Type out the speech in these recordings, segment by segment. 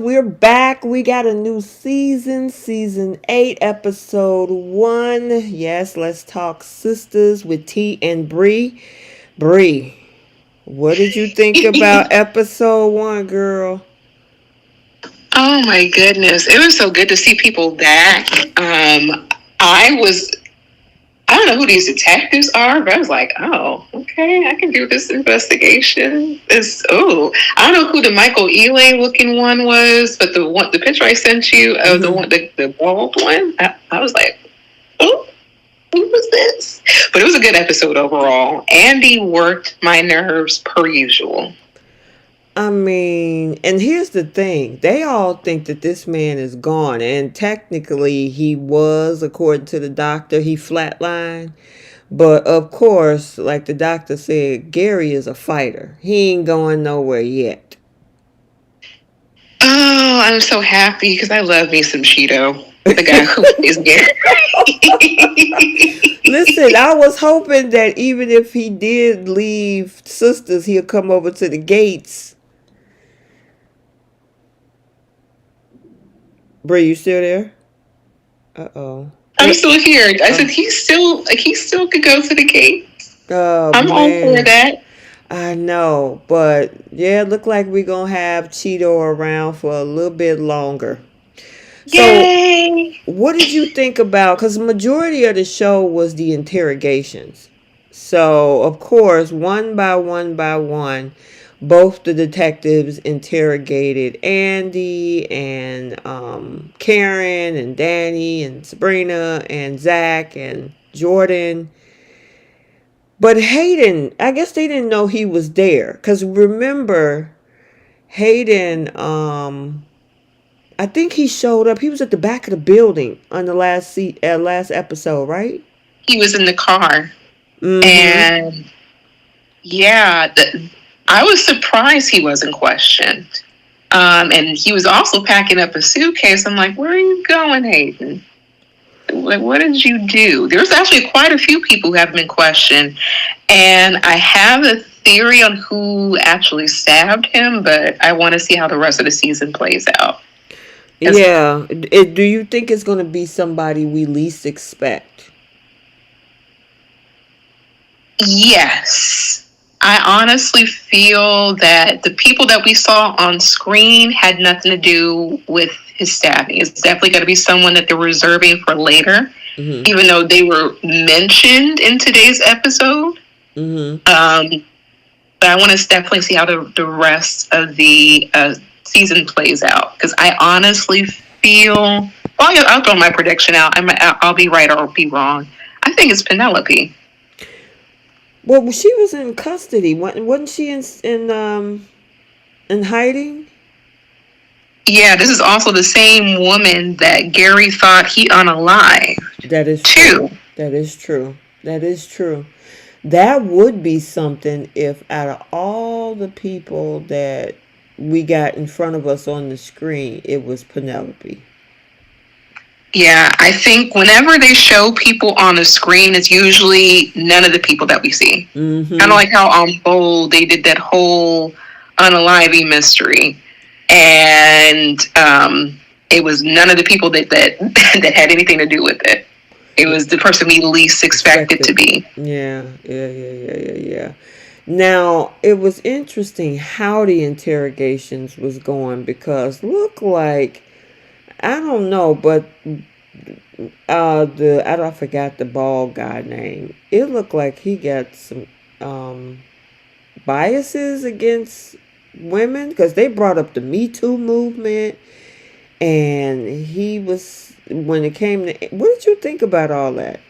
We're back. We got a new season 8, episode 1. Yes, let's talk Sisters with T and Bree. Bree, what did you think about episode 1, girl? Oh my goodness. It was so good to see people back. I was, I don't know who these detectives are, but I was like, oh, okay, I can do this investigation. I don't know who the Michael Ealing looking one was, but the picture I sent you of the bald one, I was like, oh, who was this? But it was a good episode overall. Andy worked my nerves per usual. I mean, and here's the thing. They all think that this man is gone, and technically he was, according to the doctor, he flatlined. But of course, like the doctor said, Gary is a fighter. He ain't going nowhere yet. Oh, I'm so happy because I love me some Cheeto. The guy who is Gary. Listen, I was hoping that even if he did leave Sisters, he'll come over to the gates. Brie, you still there? Uh-oh. I'm still here. I said he still could go to the gate. Oh, I'm all man. for that. I know, but yeah, it look like we're gonna have Cheeto around for a little bit longer. So, Yay! what did you think about? Because the majority of the show was the interrogations. So, of course, one by one, both the detectives interrogated Andy and Karen and Danny and Sabrina and Zach and Jordan. But Hayden, I guess they didn't know he was there. Because remember, Hayden, I think he showed up. He was at the back of the building on the last episode, right? He was in the car, Mm-hmm. and yeah, I was surprised he wasn't questioned. And he was also packing up a suitcase. I'm like, where are you going, Hayden? Like, what did you do? There's actually quite a few people who have been questioned, and I have a theory on who actually stabbed him, but I want to see how the rest of the season plays out. Yeah. Do you think it's going to be somebody we least expect? Yes. I honestly feel that the people that we saw on screen had nothing to do with his stabbing. It's definitely going to be someone that they're reserving for later, Mm-hmm. even though they were mentioned in today's episode. Mm-hmm. But I want to definitely see how the rest of the season plays out, because I honestly feel. Well, I'll throw my prediction out. I'll be right or be wrong. I think it's Penelope. Well, she was in custody. Wasn't she in hiding? Yeah, this is also the same woman that Gary thought he unalived, That is true. too. That is true. That is true. That would be something if out of all the people that we got in front of us on the screen, it was Penelope. Yeah, I think whenever they show people on the screen, it's usually none of the people that we see. Kind of Mm-hmm. like how on Bold they did that whole unaliving mystery, and it was none of the people that had anything to do with it. It was the person we least expected to Expected. be. Yeah. Now, it was interesting how the interrogations was going because look like I don't know, but I forgot the bald guy name. It looked like he got some um biases against women because they brought up the Me Too movement, and he was when it came to what did you think about all that?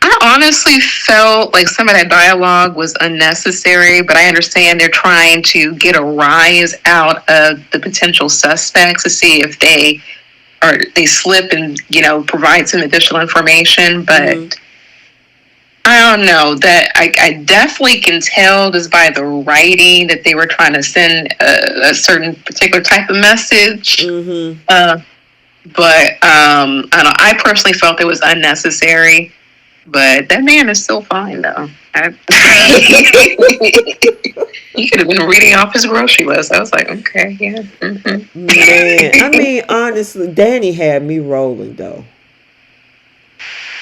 I honestly felt like some of that dialogue was unnecessary, but I understand they're trying to get a rise out of the potential suspects to see if they slip and provide some additional information. Mm-hmm. But I don't know that I definitely can tell just by the writing that they were trying to send a certain particular type of message. Mm-hmm. But I don't know. I personally felt it was unnecessary. But that man is still fine, though. You could have been reading off his grocery list. I was like, okay, yeah. Man, I mean, honestly, Danny had me rolling though.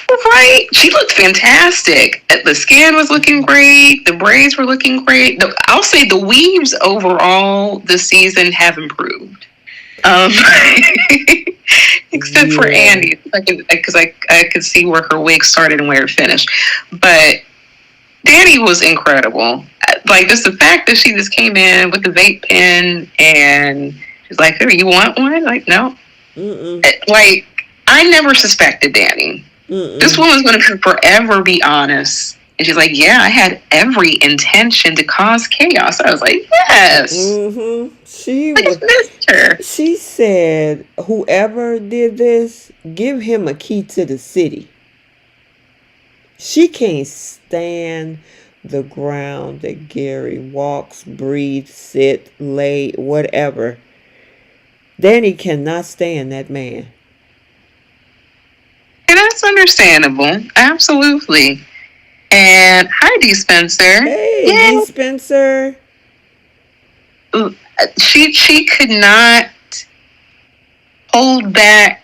Right? She looked fantastic. The skin was looking great. The braids were looking great. I'll say the weaves overall this season have improved. Um, except for Yeah. Andy, because I could see where her wig started and where it finished. But Danny was incredible. Like, just the fact that she just came in with the vape pen and she's like, "Here, you want one?" Like, no. Mm-mm. Like, I never suspected Danny. This Mm-mm. woman's going to forever be honest. And she's like, "Yeah, I had every intention to cause chaos." I was like, "Yes, Mm-hmm. She I was. just missed her." She said, "Whoever did this, give him a key to the city." She can't stand the ground that Gary walks, breathes, sit, lay, whatever. Danny cannot stand that man. And that's understandable. Absolutely. And Heidi Spencer, Hey, yeah, D. Spencer. she could not hold back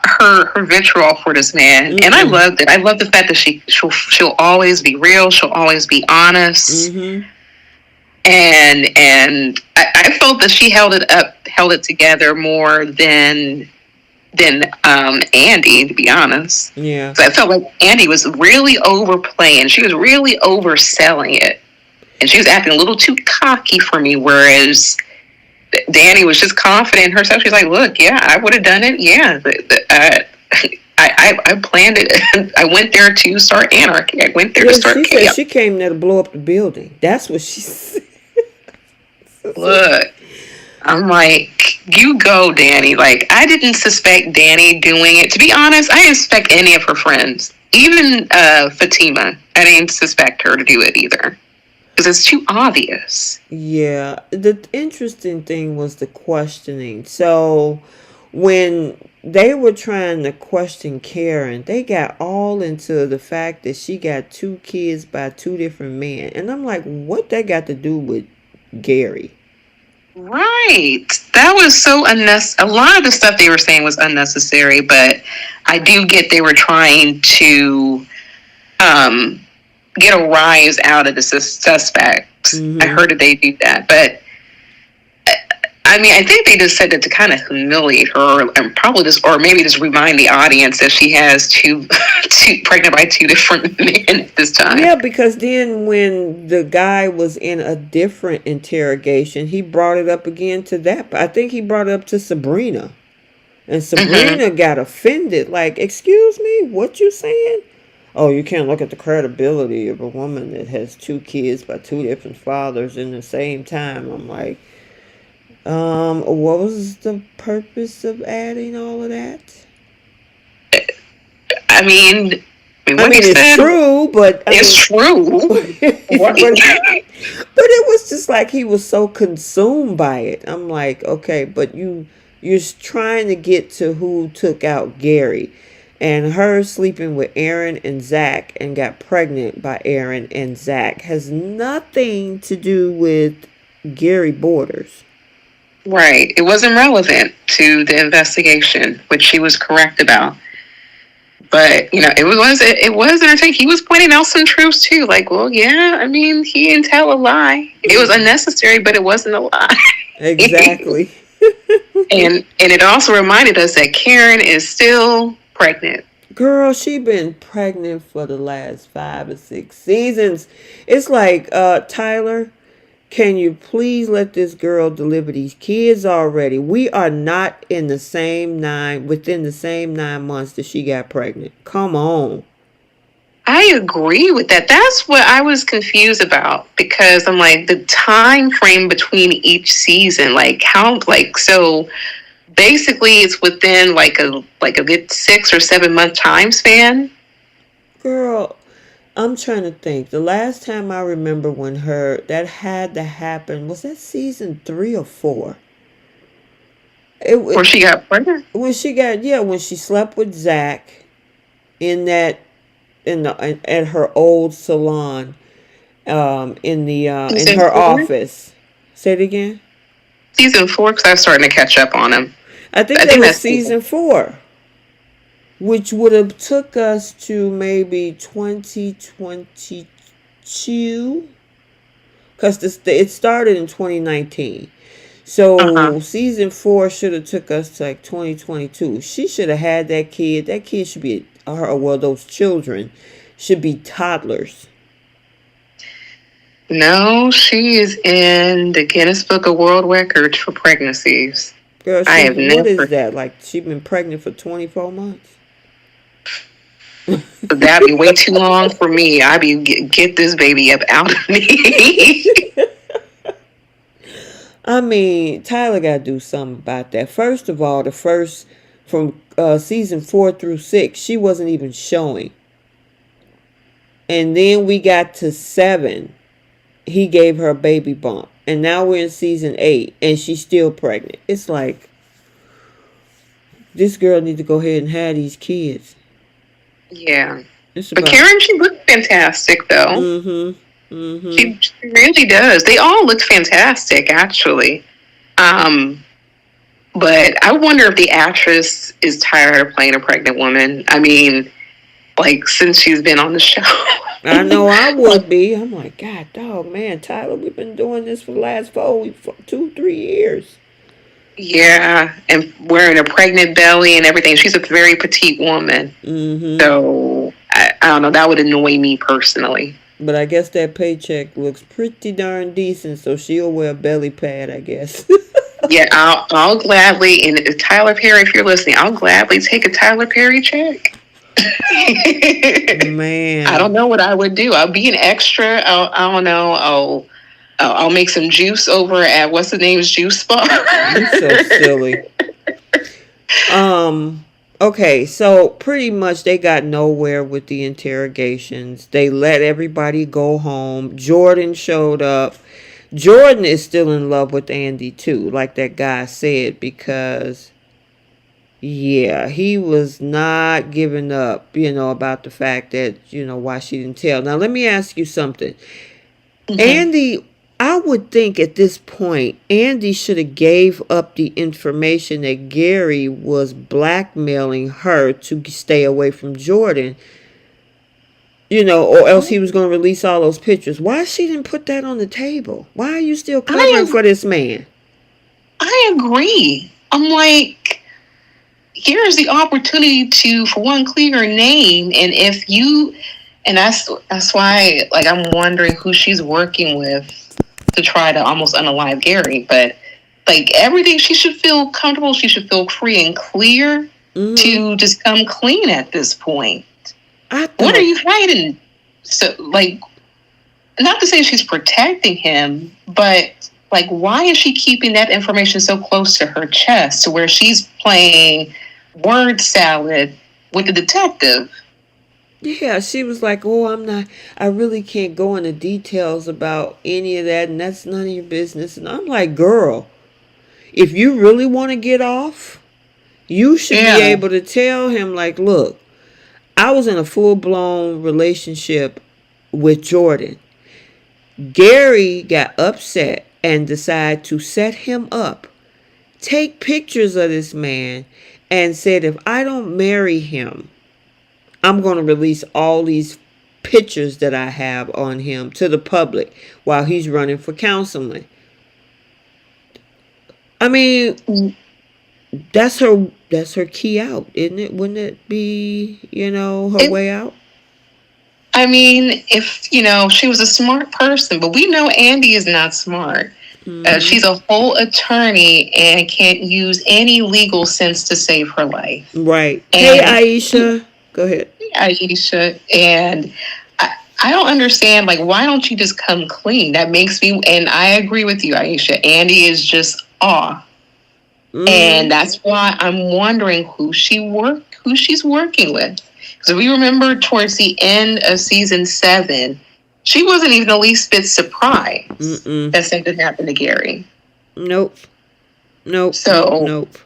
her vitriol for this man, and I Mm-mm. loved it. I love the fact that she'll always be real. She'll always be honest, Mm-hmm. and I felt that she held it together more than Andy, to be honest. Yeah. So I felt like Andy was really overplaying. She was really overselling it, and she was acting a little too cocky for me. Whereas Danny was just confident in herself. She's like, "Look, yeah, I would have done it. Yeah, I planned it. I went there to start anarchy. I went there to Yeah, start she said chaos. she came there to blow up the building. That's what she said. Look." I'm like, you go, Danny. Like, I didn't suspect Danny doing it. To be honest, I didn't suspect any of her friends. Even Fatima, I didn't suspect her to do it either. Because it's too obvious. Yeah, the interesting thing was the questioning. So when they were trying to question Karen, they got all into the fact that she got two kids by two different men. And I'm like, what that got to do with Gary? Right. That was so unnecessary. A lot of the stuff they were saying was unnecessary, but I do get they were trying to um, get a rise out of the suspects. I Mm-hmm. heard that they do that, but I mean, I think they just said it to kind of humiliate her, and probably just, or maybe just remind the audience that she has two pregnant by two different men at this time. Yeah, because then when the guy was in a different interrogation, he brought it up again to that. I think he brought it up to Sabrina. And Mm-hmm. Sabrina got offended. Like, excuse me, what you saying? Oh, you can't look at the credibility of a woman that has two kids by two different fathers in the same time. I'm like, what was the purpose of adding all of that? I mean, I what he mean, it's said true, but I is mean, true. but Right. it was just like he was so consumed by it. I'm like, okay, but you're trying to get to who took out Gary, and her sleeping with Aaron and Zach and got pregnant by Aaron and Zach has nothing to do with Gary Borders. Right. It wasn't relevant to the investigation, which she was correct about. But it was entertaining. He was pointing out some truths too. Like, well, yeah, I mean, he didn't tell a lie. It was Mm, unnecessary, but it wasn't a lie. exactly. And it also reminded us that Karen is still pregnant. Girl, she been pregnant for the last 5 or 6 seasons. It's like, Tyler, can you please let this girl deliver these kids already? We are not within the same 9 months that she got pregnant. Come on. I agree with that. That's what I was confused about because I'm like the time frame between each season, like how, like so. Basically, it's within like a good 6 or 7 month time span. Girl, I'm trying to think. The last time I remember when that had to happen, was that season 3 or 4? Where It, she got pregnant. when she slept with Zach in that at her old salon, in Season her 4? office. Say it again. Season 4, because I was starting to catch up on him. I think I that think was that's season. season 4, which would have took us to maybe 2022, because it started in 2019. Uh-huh. So season 4 should have took us to like 2022. She should have had that kid. That kid should be, well, those children should be toddlers. No, she is in the Guinness Book of World Records for pregnancies. Girl, I have what is never. that? Like, she been pregnant for 24 months? That'd be way too long for me. I'd be get this baby up out of me. I mean, Tyler got to do something about that. First of all, the first, from season 4 through 6, she wasn't even showing. And then we got to 7. He gave her a baby bump. And now we're in season 8, and she's still pregnant. It's like, this girl need to go ahead and have these kids. Yeah. It's But about. Karen, she looked fantastic, though. Mm-hmm. Mm-hmm. She really does. They all look fantastic, actually. But I wonder if the actress is tired of playing a pregnant woman. I mean, like, since she's been on the show. I know I would be. I'm like, God, dog, man, Tyler, we've been doing this for the last 2, 3 years. Yeah, and wearing a pregnant belly and everything. She's a very petite woman. Mm-hmm. So, I don't know. That would annoy me personally. But I guess that paycheck looks pretty darn decent, so she'll wear a belly pad, I guess. Yeah, I'll gladly, and Tyler Perry, if you're listening, I'll gladly take a Tyler Perry check. Man, I don't know what I would do. I'll be an extra. I don't know. I'll make some juice over at what's the name's juice bar. you're so silly. Okay, so pretty much they got nowhere with the interrogations. They let everybody go home. Jordan showed up. Jordan is still in love with Andy too, like that guy said, because yeah, he was not giving up, about the fact that, why she didn't tell. Now let me ask you something. Mm-hmm. Andy, I would think at this point, Andy should have gave up the information that Gary was blackmailing her to stay away from Jordan, or else he was going to release all those pictures. Why she didn't put that on the table? Why are you still covering for this man? I agree. I'm like, here's the opportunity to, for one, clear her name, and if you, and that's why, like, I'm wondering who she's working with to try to almost unalive Gary. But like everything, she should feel comfortable. She should feel free and clear to just come clean at this point. What are you hiding? So, like, not to say she's protecting him, but like, why is she keeping that information so close to her chest, to where she's playing word salad with the detective? Yeah, she was like, oh, I really can't go into details about any of that, and that's none of your business. And I'm like, girl, if you really want to get off, you should be able to tell him, like, look, I was in a full-blown relationship with Jordan. Gary got upset and decided to set him up, take pictures of this man, and said, if I don't marry him, I'm going to release all these pictures that I have on him to the public while he's running for councilman. I mean, that's her key out, isn't it? Wouldn't it be, her way out? I mean, if, she was a smart person, but we know Andy is not smart. Mm-hmm. She's a whole attorney and can't use any legal sense to save her life. Right. And, hey, Aisha. Go ahead. Aisha. And I don't understand, like, why don't you just come clean? That makes me, and I agree with you, Aisha. Andy is just off. Mm. And that's why I'm wondering who she's working with. Because we remember towards the end of season 7, she wasn't even the least bit surprised that something happened to Gary. Nope. So, nope.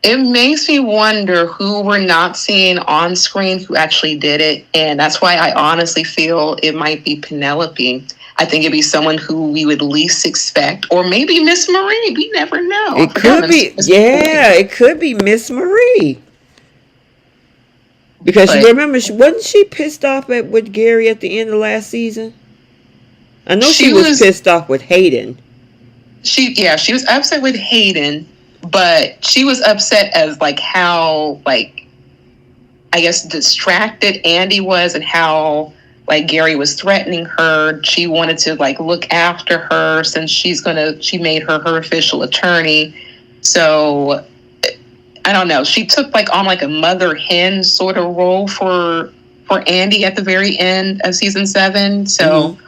It makes me wonder who we're not seeing on screen who actually did it. And that's why I honestly feel it might be Penelope. I think it'd be someone who we would least expect. Or maybe Miss Marie. We never know. It could be, yeah, it could be Miss Marie. Because you remember, wasn't she pissed off with Gary at the end of last season? I know she was pissed off with Hayden. She was upset with Hayden, but she was upset as like how like I guess distracted Andy was and how like Gary was threatening her. She wanted to like look after her since she made her official attorney. So I don't know. She took like on like a mother hen sort of role for Andy at the very end of season 7. So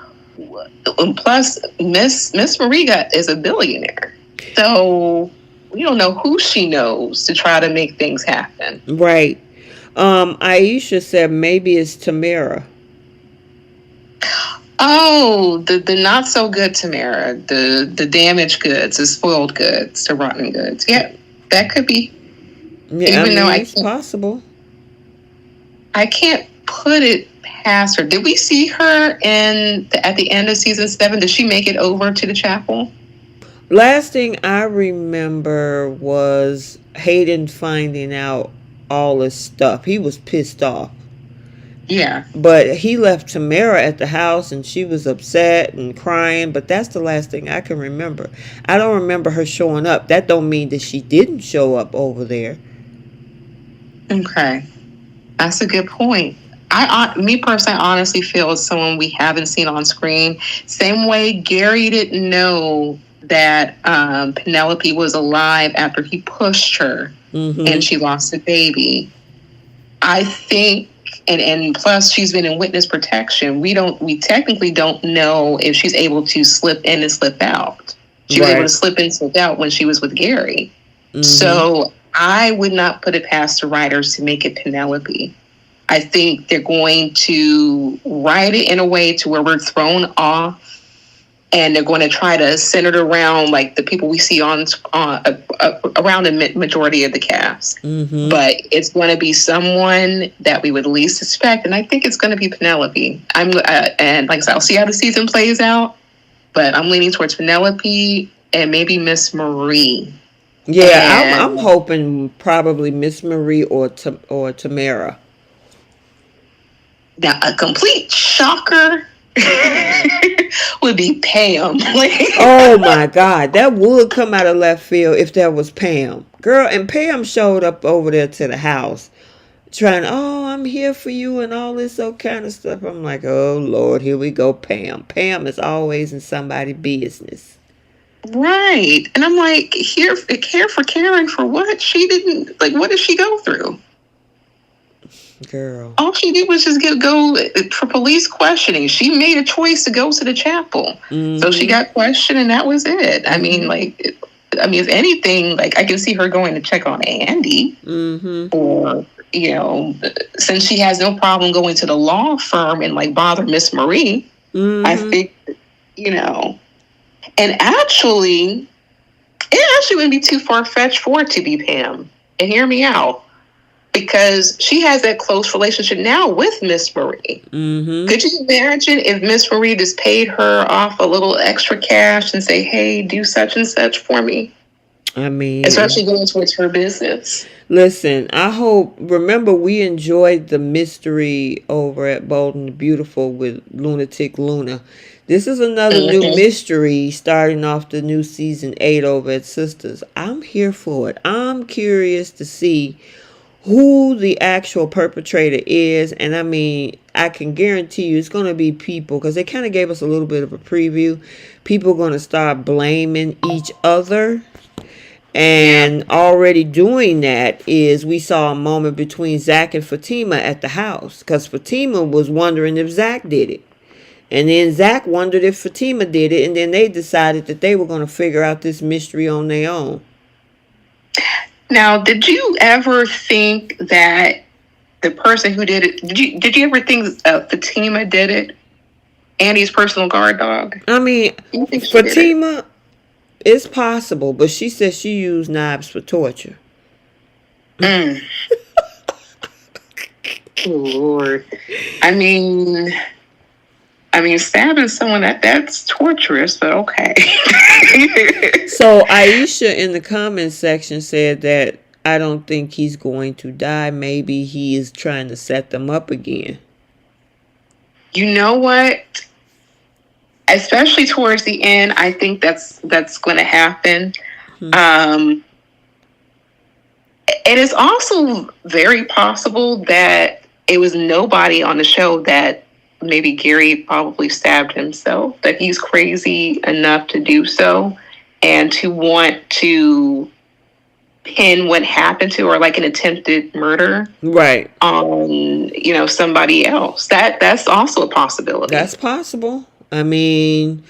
plus Miss Mariga is a billionaire. So we don't know who she knows to try to make things happen. Right. Aisha said maybe it's Tamara. Oh, the not so good Tamara, the damaged goods, the spoiled goods, the rotten goods. Yeah, that could be. Yeah, even though it's possible. I can't put it past her. Did we see her at the end of season 7? Did she make it over to the chapel? Last thing I remember was Hayden finding out all this stuff. He was pissed off. Yeah. But he left Tamara at the house and she was upset and crying. But that's the last thing I can remember. I don't remember her showing up. That don't mean that she didn't show up over there. Okay. That's a good point. Me personally, I honestly feel it's someone we haven't seen on screen. Same way Gary didn't know that Penelope was alive after he pushed her and she lost the baby. I think, and plus she's been in witness protection. We technically don't know if she's able to slip in and slip out. She was able to slip in and slip out when she was with Gary. So I would not put it past the writers to make it Penelope. I think they're going to write it in a way to where we're thrown off, and they're going to try to center it around like the people we see on around the majority of the cast. But it's going to be someone that we would least suspect, and I think it's going to be Penelope. And like I said, I'll see how the season plays out, but I'm leaning towards Penelope and maybe Miss Marie. Yeah, I'm hoping probably Miss Marie or Tamara. Now, a complete shocker would be Pam. Oh my God, that would come out of left field if that was Pam. Girl, and Pam showed up over there to the house trying, I'm here for you and all this kind of stuff. I'm like, oh Lord, here we go, Pam. Pam is always in somebody's business. Right. And I'm like, care for Karen for what? She didn't, what did she go through? Girl. All she did was just go for police questioning. She made a choice to go to the chapel. So she got questioned and that was it. I mean, if anything, I can see her going to check on Andy. Or, since she has no problem going to the law firm and bother Miss Marie, I think, and actually, it wouldn't be too far-fetched for it to be Pam. And hear me out. Because she has that close relationship now with Miss Marie. Could you imagine if Miss Marie just paid her off a little extra cash and say, hey, do such and such for me? I mean, especially going towards her business. Listen, remember we enjoyed the mystery over at Bold and the Beautiful with Lunatic Luna. This is another new mystery starting off the new season 8 over at Sistas. I'm here for it. I'm curious to see who the actual perpetrator is. And I mean, I can guarantee you it's going to be people, because they kind of gave us a little bit of a preview. People are going to start blaming each other. And already doing that is, we saw a moment between Zach and Fatima at the house, because Fatima was wondering if Zach did it. And then Zach wondered if Fatima did it. And then they decided that they were going to figure out this mystery on their own. Now, did you ever think that the person who did it, did you ever think Fatima did it? Andy's personal guard dog? I mean, Fatima, it's possible, but she said she used knives for torture. Mm. Oh, Lord. I mean, stabbing someone that's torturous, but okay. So Aisha in the comments section said that I don't think he's going to die. Maybe he is trying to set them up again. You know what? Especially towards the end, I think that's going to happen. It is also very possible that it was nobody on the show that maybe Gary probably stabbed himself, that he's crazy enough to do so and to want to pin what happened to, or like an attempted murder, right, on somebody else. That's also a possibility. That's possible. I mean,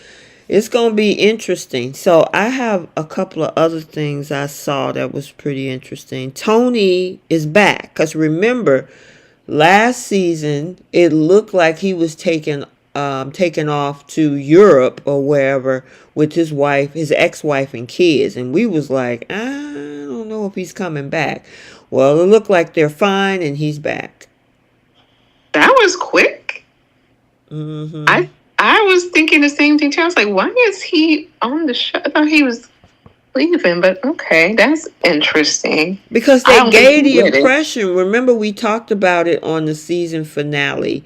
it's going to be interesting. So I have a couple of other things I saw that was pretty interesting. Tony is back. Because remember, last season, it looked like he was taken off to Europe or wherever with his wife, his ex-wife and kids. And we was like, I don't know if he's coming back. Well, it looked like they're fine and he's back. That was quick. Mm-hmm. I was thinking the same thing too. I was like, why is he on the show? I thought he was leaving, but okay, that's interesting. Because they gave the impression, remember we talked about it on the season finale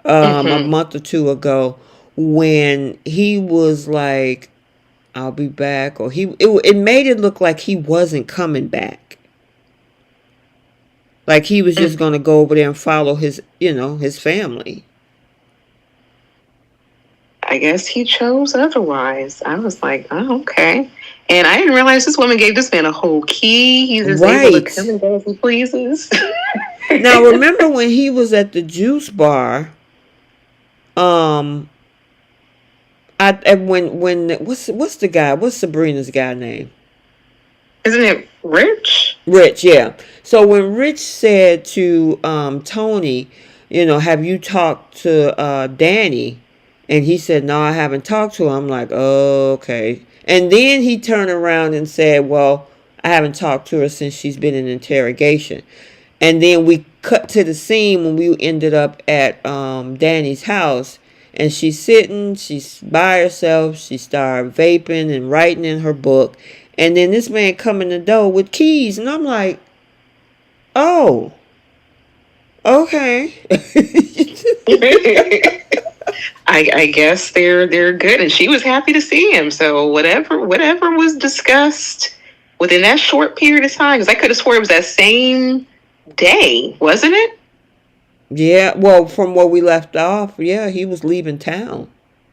a month or two ago, when he was like, I'll be back, or it made it look like he wasn't coming back. Like he was just going to go over there and follow his family. I guess he chose otherwise. I was like, oh, okay. And I didn't realize this woman gave this man a whole key. He's just able to come and go as he pleases. Now, remember when he was at the juice bar? What's the guy? What's Sabrina's guy name? Isn't it Rich? Rich, yeah. So when Rich said to Tony, have you talked to Danny? And he said, no, I haven't talked to him. I'm like, oh, okay. And then he turned around and said, well, I haven't talked to her since she's been in interrogation. And then we cut to the scene when we ended up at Danny's house. And she's sitting, she's by herself. She started vaping and writing in her book. And then this man come in the door with keys. And I'm like, oh, okay. I guess they're good, and she was happy to see him. So whatever was discussed within that short period of time, because I could have swore it was that same day, wasn't it? Yeah, well, from where we left off, yeah, he was leaving town,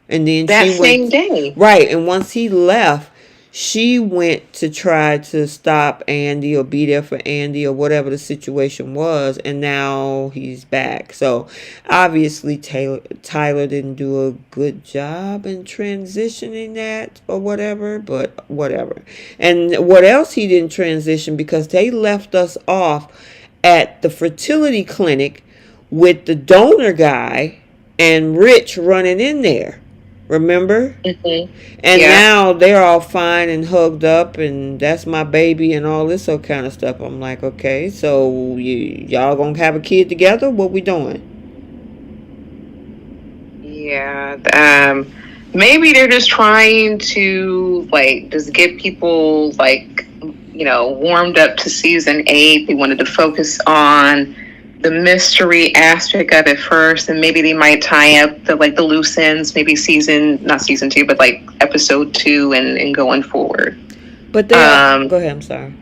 and then that same day, right? And once he left, she went to try to stop Andy or be there for Andy or whatever the situation was, and now he's back. So obviously Tyler didn't do a good job in transitioning that or whatever, but whatever. And what else he didn't transition, because they left us off at the fertility clinic with the donor guy and Rich running in there. Remember? And now they're all fine and hugged up, and that's my baby and all this kind of stuff. I'm like, okay, so y'all gonna have a kid together? What we doing? Yeah. Maybe they're just trying to just get people warmed up to season 8. They wanted to focus on the mystery aspect of it first, and maybe they might tie up the loose ends, maybe not season 2, but episode 2 and going forward. But go ahead, I'm sorry.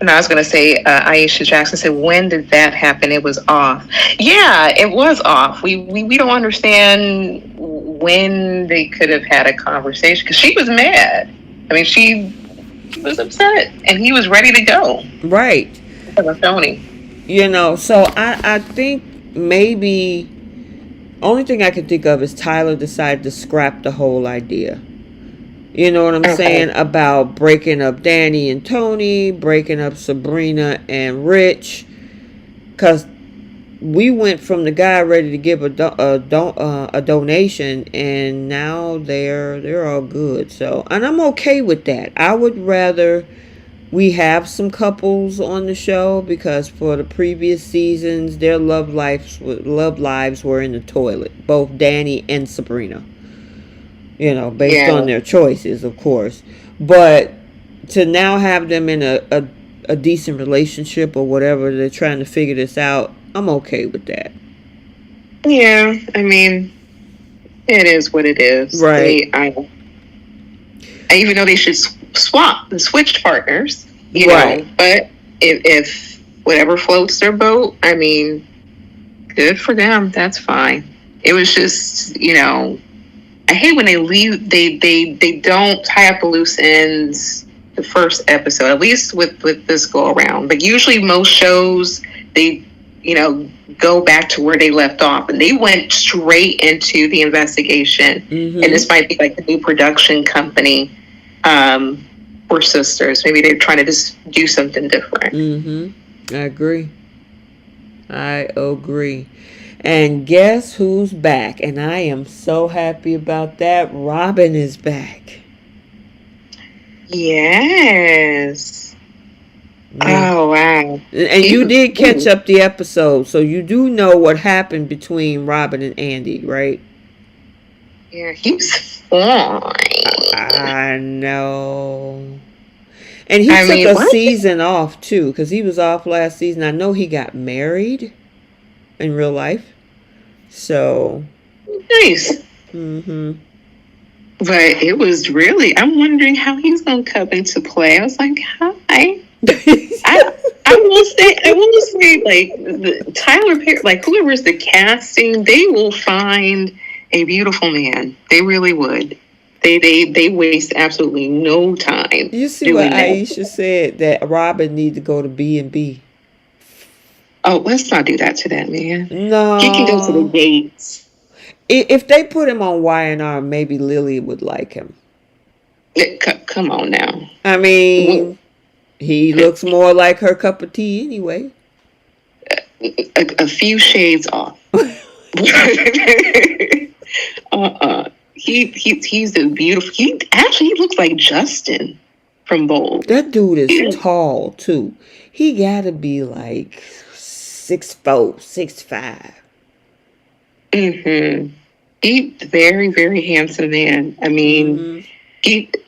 No, I was going to say, Aisha Jackson said, when did that happen? It was off. Yeah, it was off. We don't understand when they could have had a conversation, because she was mad. I mean, she was upset, and he was ready to go. Right. Tony. So I think maybe only thing I can think of is Tyler decided to scrap the whole idea. You know what I'm saying? About breaking up Danny and Tony, breaking up Sabrina and Rich. Because we went from the guy ready to give a donation, and now they're all good. So, and I'm okay with that. I would rather We have some couples on the show because for the previous seasons, their love lives were in the toilet. Both Danny and Sabrina. Based on Yeah. their choices, of course. But to now have them in a decent relationship or whatever, they're trying to figure this out, I'm okay with that. Yeah. I mean, it is what it is. Right. I even know they should swap and switch partners, Right. but if whatever floats their boat, I mean, good for them. That's fine. It was just, I hate when they leave. They don't tie up the loose ends the first episode. At least with this go around. But usually most shows they go back to where they left off, and they went straight into the investigation. Mm-hmm. And this might be like the new production company for Sisters. Maybe they're trying to just do something different. Mm-hmm. I agree. And guess who's back? And I am so happy about that. Robin is back. Yes. Yeah. Oh, wow. And you did catch up the episode, so you do know what happened between Robin and Andy, right? Yeah, he's fine. I know. And he took a season off, too, because he was off last season. I know he got married in real life. So. Nice. Mm-hmm. But it was really, I'm wondering how he's going to come into play. I was like, hi. I will say, like, Tyler Perry, like, whoever's the casting, they will find a beautiful man. They really would. They waste absolutely no time. You see what Aisha said, that Robin need to go to B&B. Oh, let's not do that to that man. No. He can go to the Gates. If they put him on Y&R, maybe Lily would like him. Come on now. I mean, he looks more like her cup of tea anyway. A few shades off. He's a beautiful. He looks like Justin from Bold. That dude is tall too. He gotta be like 6'4", 6'5". Mm-hmm. He's very, very handsome man. I mean,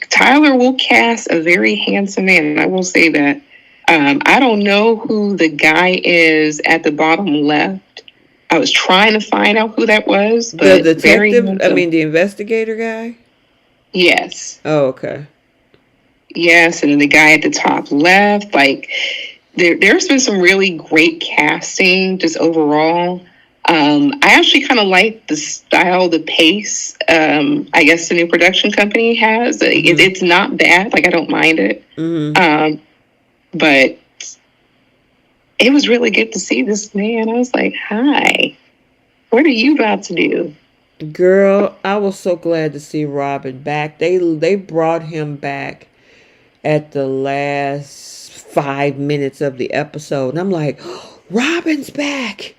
Tyler will cast a very handsome man, and I will say that. I don't know who the guy is at the bottom left. I was trying to find out who that was, but the detective. The investigator guy. Yes. Oh, okay. Yes, and then the guy at the top left. Like, there's been some really great casting just overall. I actually kind of like the style, the pace. I guess the new production company has. It's not bad. Like, I don't mind it. Mm-hmm. But it was really good to see this man. I was like, hi, what are you about to do? Girl, I was so glad to see Robin back. They brought him back at the last 5 minutes of the episode. And I'm like, oh, Robin's back.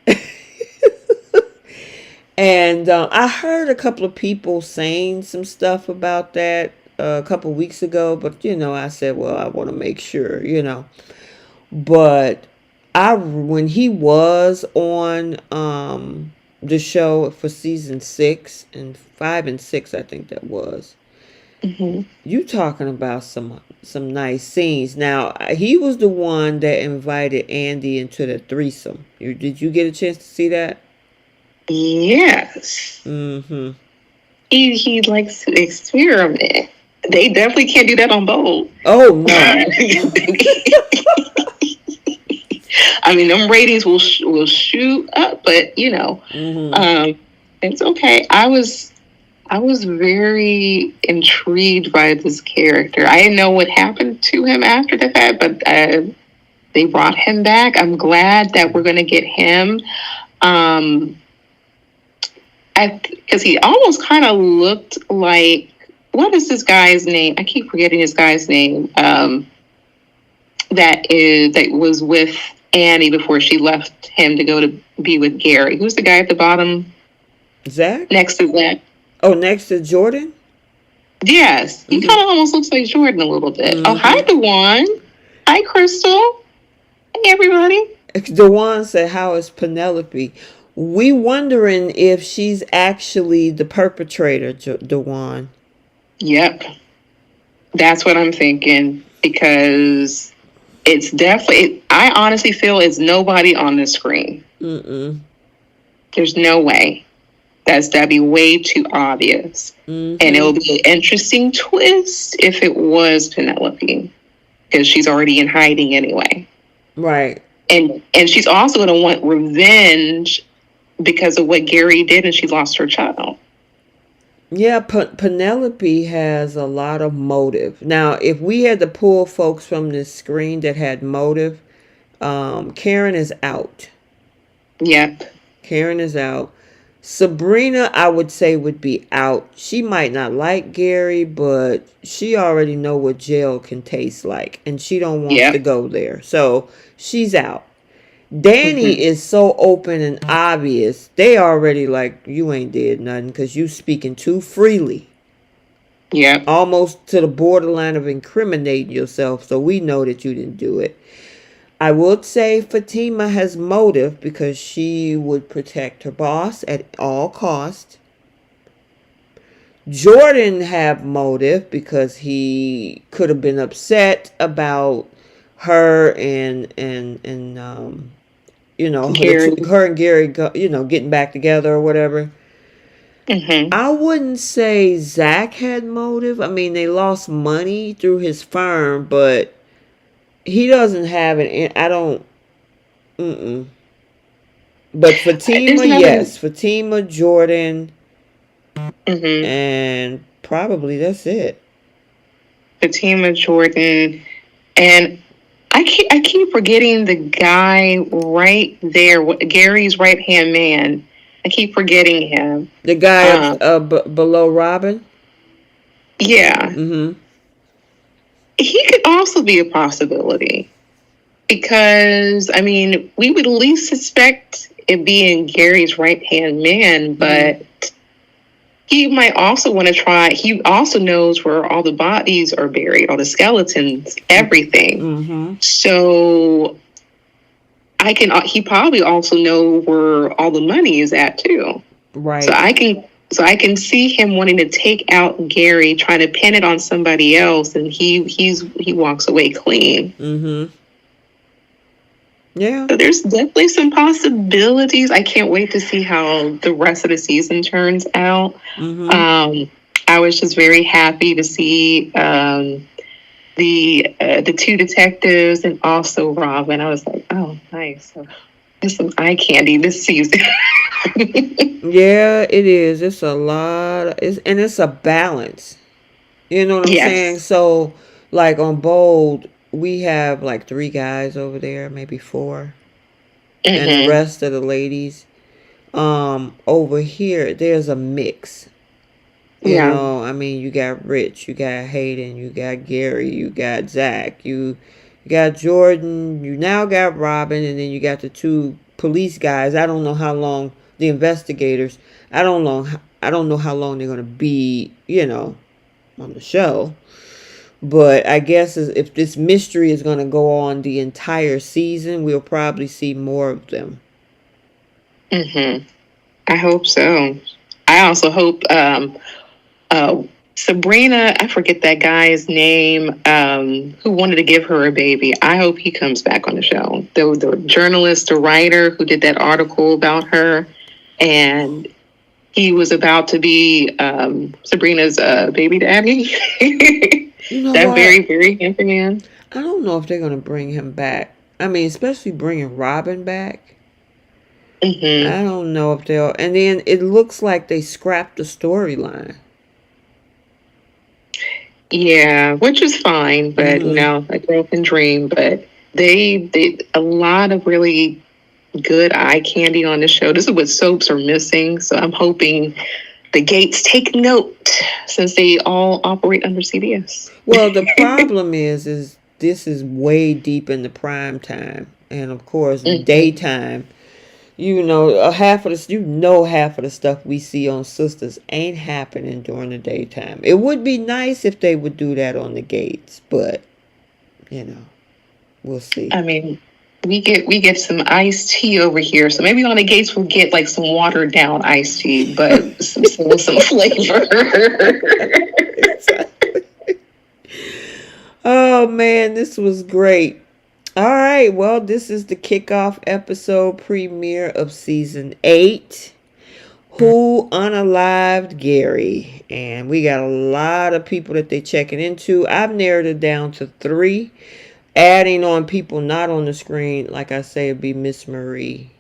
And I heard a couple of people saying some stuff about that a couple weeks ago. But, I said, well, I want to make sure, But when he was on the show for season 6 and 5 and 6, I think that was. Mm-hmm. You talking about some nice scenes. Now, he was the one that invited Andy into the threesome. Did you get a chance to see that? Yes. Mm-hmm. He likes to experiment. They definitely can't do that on Bold. Oh no. I mean, them ratings will shoot up, but it's okay. I was very intrigued by this character. I didn't know what happened to him after the fact, but they brought him back. I'm glad that we're going to get him. Because he almost kind of looked like, what is this guy's name? I keep forgetting his guy's name. That was with Annie before she left him to go to be with Gary. Who's the guy at the bottom? Zach? Next to Zach. Oh, next to Jordan? Yes. He kind of almost looks like Jordan a little bit. Mm-hmm. Oh, hi, DeJuan. Hi, Crystal. Hey, everybody. Dewan said, "How is Penelope?" We wondering if she's actually the perpetrator, Dewan. Yep. That's what I'm thinking because it's definitely, I honestly feel it's nobody on the screen. Mm-mm. There's no way. That'd be way too obvious. Mm-hmm. And it will be an interesting twist if it was Penelope because she's already in hiding anyway. Right. And she's also going to want revenge because of what Gary did and she lost her child. Yeah, Penelope has a lot of motive. Now, if we had to pull folks from this screen that had motive, Karen is out. Yep. Karen is out. Sabrina, I would say, would be out. She might not like Gary, but she already know what jail can taste like, and she don't want to go there. So she's out. Danny is so open and obvious. They already like, you ain't did nothing because you speaking too freely. Yeah. Almost to the borderline of incriminating yourself. So we know that you didn't do it. I would say Fatima has motive because she would protect her boss at all costs. Jordan have motive because he could have been upset about her and you know, her and Gary, you know, getting back together or whatever. Mm-hmm. I wouldn't say Zach had motive. I mean, they lost money through his firm, but he doesn't have it. I don't. Mm-mm. But Fatima, yes. Fatima, Jordan, and probably that's it. Fatima, Jordan, and I keep forgetting the guy right there, Gary's right hand man. I keep forgetting him. The guy below Robin. Yeah. Mm-hmm. He could also be a possibility because I mean we would at least suspect it being Gary's right hand man, but he might also want to try. He also knows where all the bodies are buried, all the skeletons, everything. Mm-hmm. So he probably also know where all the money is at too. Right. So I can see him wanting to take out Gary, trying to pin it on somebody else, and he walks away clean. Mm-hmm. Yeah. So there's definitely some possibilities. I can't wait to see how the rest of the season turns out. Mm-hmm. I was just very happy to see the two detectives and also Robin. I was like, oh, nice. So there's some eye candy this season. Yeah, it is. It's a lot. And it's a balance. You know what I'm saying? So, like on Bold, we have like 3 guys over there, maybe 4, and the rest of the ladies. Over here, there's a mix. You know, I mean, you got Rich, you got Hayden, you got Gary, you got Zach, you got Jordan, you now got Robin, and then you got the 2 police guys. I don't know how long the investigators. I don't know how long they're gonna be. You know, on the show. But I guess if this mystery is going to go on the entire season, we'll probably see more of them. I hope so. I also hope Sabrina, I forget that guy's name, who wanted to give her a baby. I hope he comes back on the show. The journalist, the writer who did that article about her, and he was about to be Sabrina's baby daddy. You know that what? very, very handsome man. I don't know if they're going to bring him back. I mean, especially bringing Robin back. I don't know if they'll. And then it looks like they scrapped the storyline. Yeah, which is fine, but you know, a girl can dream. But they a lot of really good eye candy on the show. This is what soaps are missing. So I'm hoping the gates take note since they all operate under CBS. Well, the problem is this is way deep in the prime time, and of course daytime. You know, half of the stuff we see on Sistas ain't happening during the daytime. It would be nice if they would do that on the gates, but you know. We'll see. I mean, we get some iced tea over here, so maybe on the gates we'll get like some watered down iced tea, but some flavor. Oh man, this was great. All right, well, this is the kickoff episode premiere of season 8. Who unalived Gary? And we got a lot of people that they checking into. I've narrowed it down to 3. Adding on people not on the screen, like I say, it'd be Miss Marie.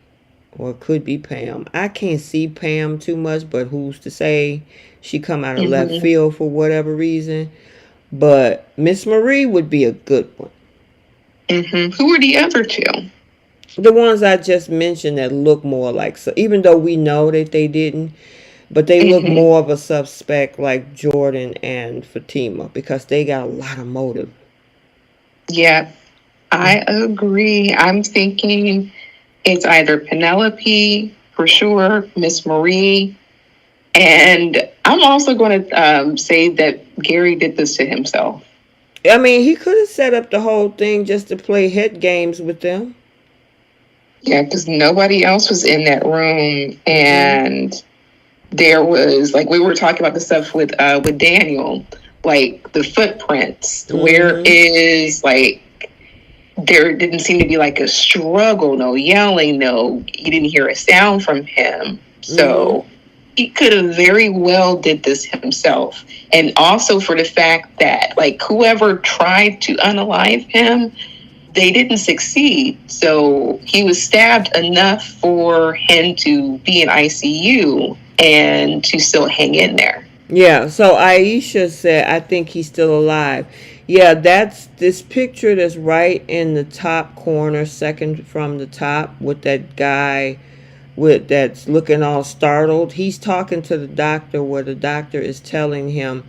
Or it could be Pam. I can't see Pam too much, but who's to say? She come out of left Mhm. field for whatever reason. But Miss Marie would be a good one. Who are the other two? The ones I just mentioned that look more like, so even though we know that they didn't, but they look hmm more of a suspect like Jordan and Fatima because they got a lot of motive. Yeah, I agree. I'm thinking it's either Penelope for sure, Miss Marie, and I'm also going to say that Gary did this to himself. I mean, he could have set up the whole thing just to play head games with them. Yeah, because nobody else was in that room, Mm-hmm. and there was like we were talking about the stuff with Daniel, like the footprints. Where Mm-hmm. is like there didn't seem to be like a struggle, no yelling, no you didn't hear a sound from him. Mm-hmm. So he could have very well did this himself. And also for the fact that like whoever tried to unalive him, they didn't succeed. So he was stabbed enough for him to be in ICU and to still hang in there. Yeah, so Aisha said, I think he's still alive. Yeah, that's this picture that's right in the top corner, second from the top, with that guy with that's looking all startled. He's talking to the doctor where the doctor is telling him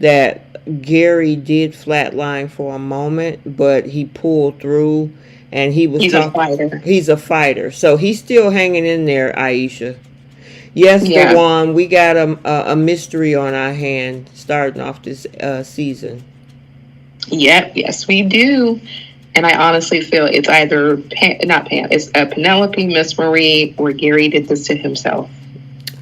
that Gary did flatline for a moment, but he pulled through and he was He's a talking. fighter. He's a fighter. So he's still hanging in there, Aisha. Yes, the Yeah. one we got a mystery on our hand starting off this season. Yep. Yes, we do. And I honestly feel it's either not Pam, it's Penelope, Miss Marie, or Gary did this to himself.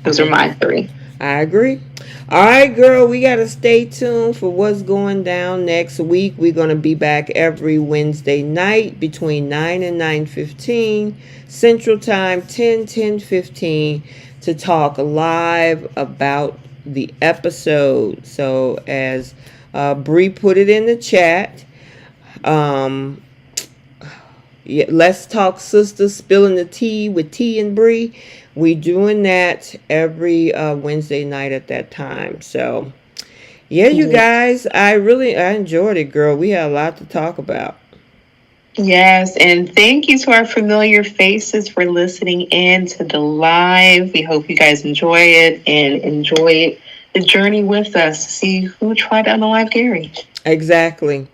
Those are I my 3. I agree. All right, girl, we gotta stay tuned for what's going down next week. We're gonna be back every Wednesday night between 9 and 9:15 Central Time, 10:15 to talk live about the episode. So as Bree put it in the chat, um, yeah, let's talk sisters spilling the tea with T and Bree. We doing that every Wednesday night at that time. So yeah, you guys, I enjoyed it, girl. We had a lot to talk about. Yes, and thank you to our familiar faces for listening in to the live. We hope you guys enjoy it and enjoy the journey with us to see who tried to unalive Gary. Exactly.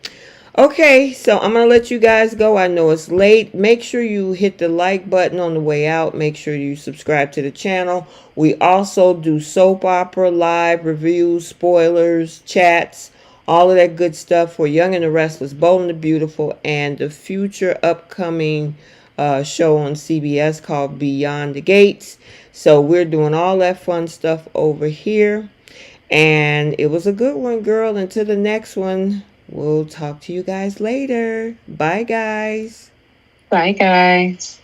Okay, so I'm going to let you guys go. I know it's late. Make sure you hit the like button on the way out. Make sure you subscribe to the channel. We also do soap opera live reviews, spoilers, chats, all of that good stuff for Young and the Restless, Bold and the Beautiful, and the future upcoming show on CBS called Beyond the Gates. So we're doing all that fun stuff over here. And it was a good one, girl. Until the next one, we'll talk to you guys later. Bye, guys. Bye, guys.